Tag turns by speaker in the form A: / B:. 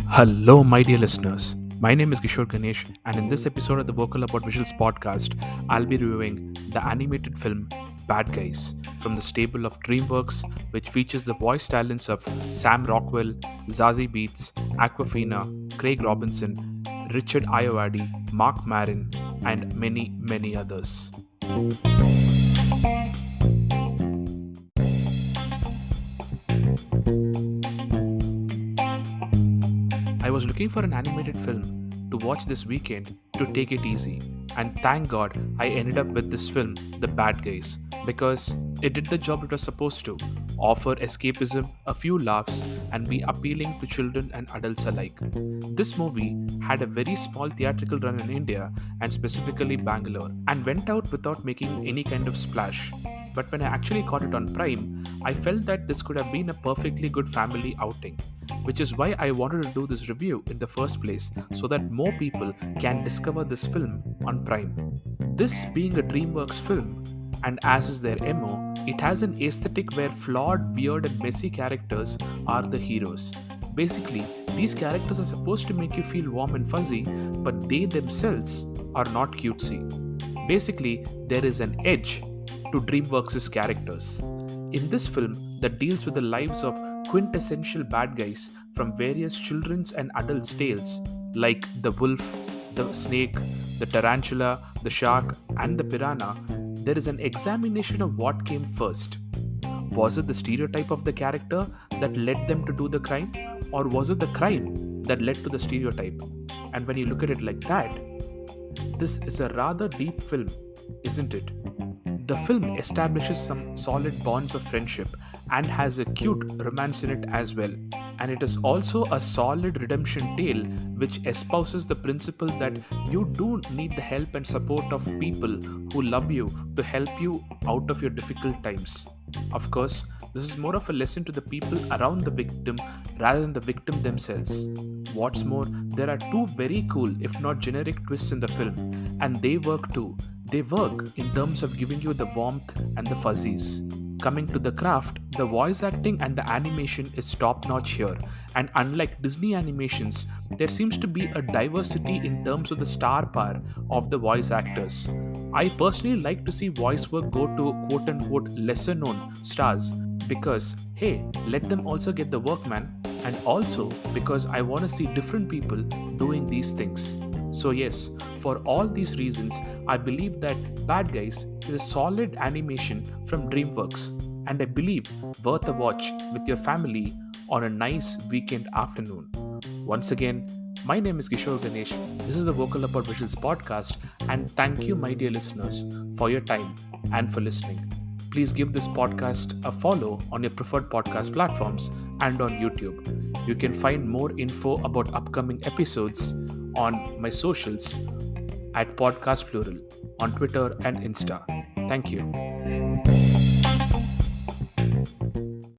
A: Hello, my dear listeners. My name is Kishore Ganesh, and in this episode of the Vocal About Visuals podcast, I'll be reviewing the animated film Bad Guys from the stable of Dreamworks, which features the voice talents of Sam Rockwell, Zazie Beetz, Awkwafina, Craig Robinson, Richard Ayoade, Marc Maron, and many, many others. I was looking for an animated film to watch this weekend to take it easy, and thank God I ended up with this film, The Bad Guys, because it did the job it was supposed to: offer escapism, a few laughs, and be appealing to children and adults alike. This movie had a very small theatrical run in India and specifically Bangalore, and went out without making any kind of splash. But when I actually got it on Prime, I felt that this could have been a perfectly good family outing, which is why I wanted to do this review in the first place so that more people can discover this film on Prime. This being a Dreamworks film, and as is their MO, it has an aesthetic where flawed, weird, and messy characters are the heroes. Basically, these characters are supposed to make you feel warm and fuzzy, but they themselves are not cutesy. Basically, there is an edge to DreamWorks' characters. In this film that deals with the lives of quintessential bad guys from various children's and adults' tales, like the wolf, the snake, the tarantula, the shark, and the piranha, there is an examination of what came first. Was it the stereotype of the character that led them to do the crime, or was it the crime that led to the stereotype? And when you look at it like that, this is a rather deep film, isn't it? The film establishes some solid bonds of friendship and has a cute romance in it as well. And it is also a solid redemption tale which espouses the principle that you do need the help and support of people who love you to help you out of your difficult times. Of course, this is more of a lesson to the people around the victim rather than the victim themselves. What's more, there are two very cool, if not generic, twists in the film, and they work too. They work in terms of giving you the warmth and the fuzzies. Coming to the craft, the voice acting and the animation is top notch here, and unlike Disney animations, there seems to be a diversity in terms of the star power of the voice actors. I personally like to see voice work go to quote unquote lesser known stars because, hey, let them also get the work, man, and also because I want to see different people doing these things. So yes, for all these reasons, I believe that Bad Guys is a solid animation from DreamWorks, and I believe worth a watch with your family on a nice weekend afternoon. Once again, my name is Kishore Ganesh. This is the Vocal About Visuals podcast, and thank you, my dear listeners, for your time and for listening. Please give this podcast a follow on your preferred podcast platforms and on YouTube. You can find more info about upcoming episodes on my socials at Podcast Plural on Twitter and Insta. Thank you.